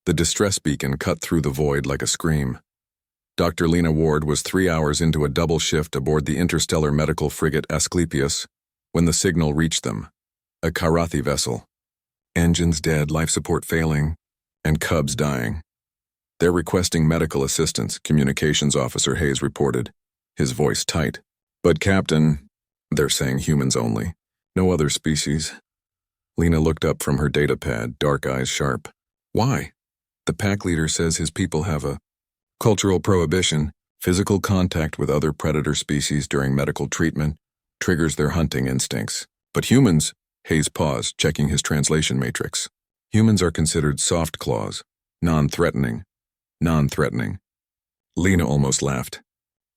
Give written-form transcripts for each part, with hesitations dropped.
The distress beacon cut through the void like a scream. Dr. Lena Ward was 3 hours into a double shift aboard the interstellar medical frigate Asclepius when the signal reached them. A Karathi vessel. Engines dead, life support failing, and Cubs dying. They're requesting medical assistance, Communications Officer Hayes reported, his voice tight. But Captain, they're saying humans only. No other species. Lena looked up from her data pad, dark eyes sharp. Why? The pack leader says his people have a cultural prohibition. Physical contact with other predator species during medical treatment triggers their hunting instincts. But humans, Hayes paused, checking his translation matrix. Humans are considered soft claws, non-threatening. Non-threatening. Lena almost laughed.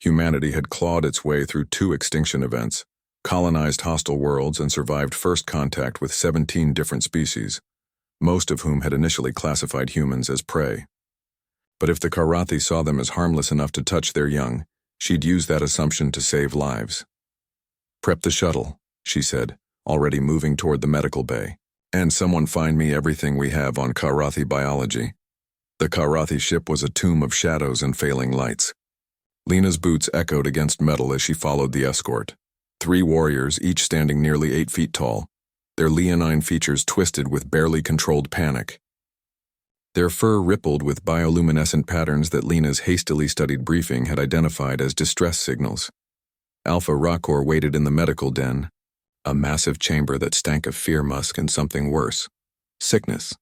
Humanity had clawed its way through 2 extinction events, colonized hostile worlds, and survived first contact with 17 different species, most of whom had initially classified humans as prey. But if the Karathi saw them as harmless enough to touch their young, she'd use that assumption to save lives. Prep the shuttle, she said, already moving toward the medical bay. And someone find me everything we have on Karathi biology. The Karathi ship was a tomb of shadows and failing lights. Lena's boots echoed against metal as she followed the escort. 3 warriors, each standing nearly 8 feet tall, their leonine features twisted with barely controlled panic. Their fur rippled with bioluminescent patterns that Lena's hastily studied briefing had identified as distress signals. Alpha Rakor waited in the medical den, a massive chamber that stank of fear musk and something worse, sickness.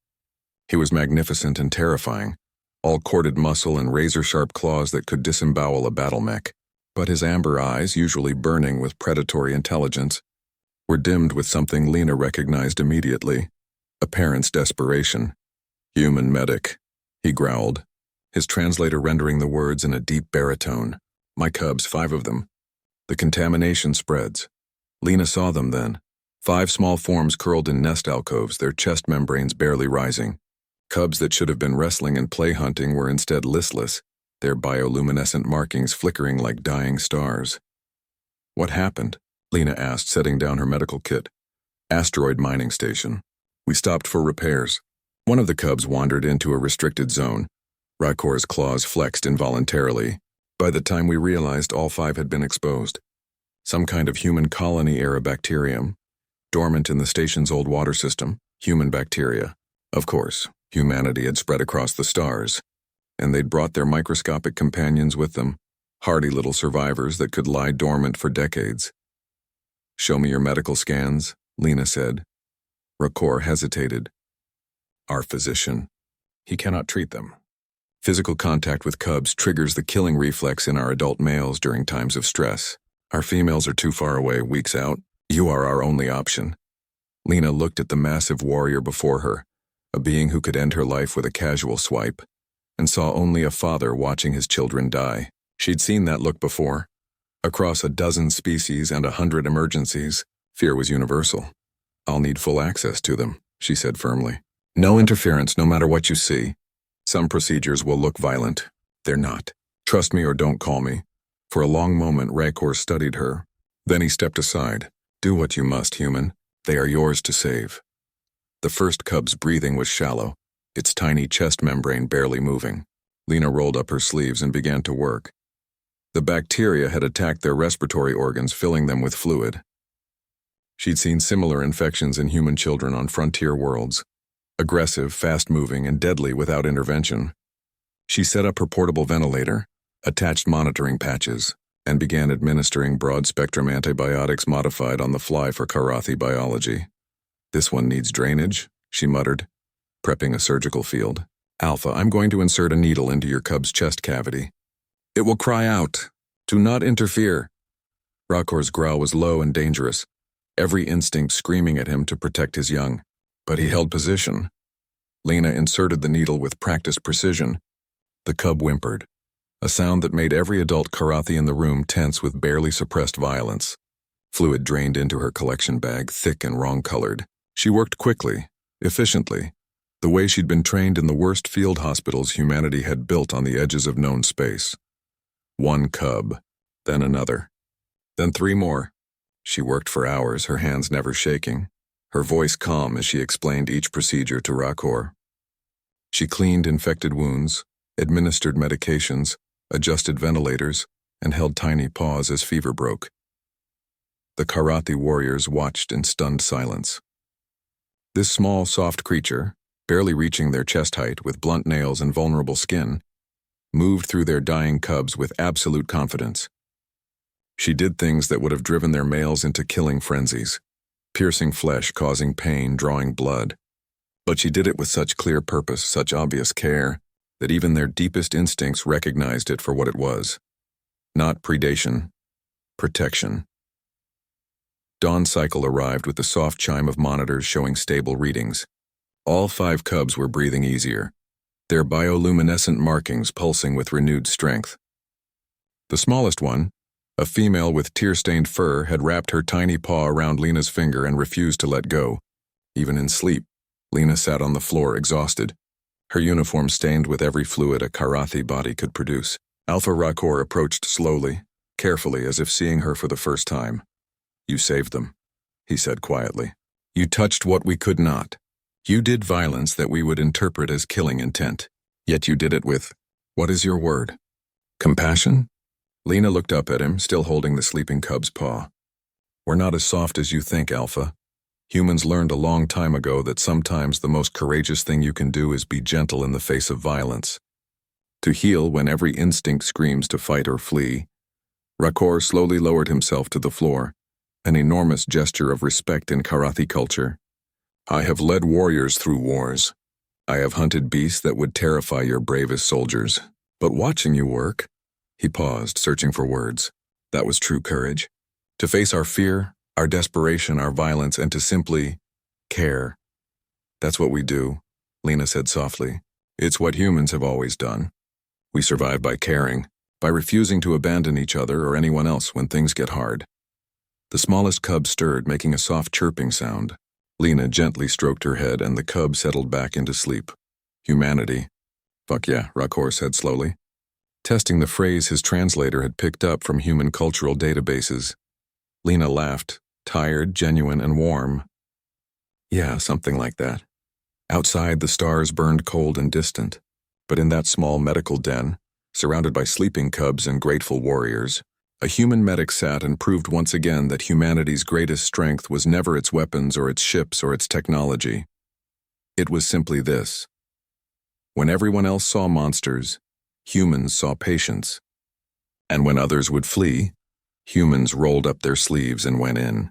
He was magnificent and terrifying, all corded muscle and razor-sharp claws that could disembowel a battle mech. But his amber eyes, usually burning with predatory intelligence, were dimmed with something Lena recognized immediately: a parent's desperation. Human medic, he growled, his translator rendering the words in a deep baritone. My cubs, 5 of them. The contamination spreads. Lena saw them then. 5 small forms curled in nest alcoves, their chest membranes barely rising. Cubs that should have been wrestling and play hunting were instead listless, their bioluminescent markings flickering like dying stars. What happened? Lena asked, setting down her medical kit. Asteroid mining station. We stopped for repairs. One of the cubs wandered into a restricted zone. Rakor's claws flexed involuntarily. By the time we realized, all 5 had been exposed. Some kind of human colony-era bacterium, dormant in the station's old water system, human bacteria. Of course, humanity had spread across the stars, and they'd brought their microscopic companions with them, hardy little survivors that could lie dormant for decades. Show me your medical scans, Lena said. Rakor hesitated. Our physician. He cannot treat them. Physical contact with cubs triggers the killing reflex in our adult males during times of stress. Our females are too far away, weeks out. You are our only option. Lena looked at the massive warrior before her, a being who could end her life with a casual swipe, and saw only a father watching his children die. She'd seen that look before. Across a dozen species and 100 emergencies, fear was universal. I'll need full access to them, she said firmly. No interference, no matter what you see. Some procedures will look violent. They're not. Trust me or don't call me. For a long moment, Rakor studied her. Then he stepped aside. Do what you must, human. They are yours to save. The first cub's breathing was shallow, its tiny chest membrane barely moving. Lena rolled up her sleeves and began to work. The bacteria had attacked their respiratory organs, filling them with fluid. She'd seen similar infections in human children on frontier worlds. Aggressive, fast-moving, and deadly without intervention. She set up her portable ventilator, attached monitoring patches, and began administering broad-spectrum antibiotics modified on the fly for Karathi biology. This one needs drainage, she muttered, prepping a surgical field. Alpha, I'm going to insert a needle into your cub's chest cavity. It will cry out. Do not interfere. Rakor's growl was low and dangerous, every instinct screaming at him to protect his young. But he held position. Lena inserted the needle with practiced precision. The cub whimpered, a sound that made every adult Karathi in the room tense with barely suppressed violence. Fluid drained into her collection bag, thick and wrong-colored. She worked quickly, efficiently, the way she'd been trained in the worst field hospitals humanity had built on the edges of known space. 1 cub, then another, then 3 more. She worked for hours, her hands never shaking, her voice calm as she explained each procedure to Rakor. She cleaned infected wounds, administered medications, adjusted ventilators, and held tiny paws as fever broke. The Karathi warriors watched in stunned silence. This small, soft creature, barely reaching their chest height with blunt nails and vulnerable skin, moved through their dying cubs with absolute confidence. She did things that would have driven their males into killing frenzies, piercing flesh, causing pain, drawing blood. But she did it with such clear purpose, such obvious care, that even their deepest instincts recognized it for what it was. Not predation, protection. Dawn cycle arrived with the soft chime of monitors showing stable readings. All 5 cubs were breathing easier, their bioluminescent markings pulsing with renewed strength. The smallest one, a female with tear-stained fur, had wrapped her tiny paw around Lena's finger and refused to let go. Even in sleep, Lena sat on the floor, exhausted, her uniform stained with every fluid a Karathi body could produce. Alpha Rakor approached slowly, carefully, as if seeing her for the first time. "You saved them," he said quietly. "You touched what we could not. You did violence that we would interpret as killing intent. Yet you did it with, what is your word? Compassion?" Lena looked up at him, still holding the sleeping cub's paw. "We're not as soft as you think, Alpha. Humans learned a long time ago that sometimes the most courageous thing you can do is be gentle in the face of violence. To heal when every instinct screams to fight or flee." Rakor slowly lowered himself to the floor, an enormous gesture of respect in Karathi culture. "I have led warriors through wars. I have hunted beasts that would terrify your bravest soldiers. But watching you work," he paused, searching for words, "that was true courage. To face our fear, our desperation, our violence, and to simply care. That's what we do," Lena said softly. "It's what humans have always done. We survive by caring, by refusing to abandon each other or anyone else when things get hard." The smallest cub stirred, making a soft chirping sound. Lena gently stroked her head and the cub settled back into sleep. "Humanity. Fuck yeah," Rakor said slowly, testing the phrase his translator had picked up from human cultural databases. Lena laughed, tired, genuine, and warm. "Yeah, something like that." Outside, the stars burned cold and distant, but in that small medical den, surrounded by sleeping cubs and grateful warriors, a human medic sat and proved once again that humanity's greatest strength was never its weapons or its ships or its technology. It was simply this: when everyone else saw monsters, humans saw patience. And when others would flee, humans rolled up their sleeves and went in.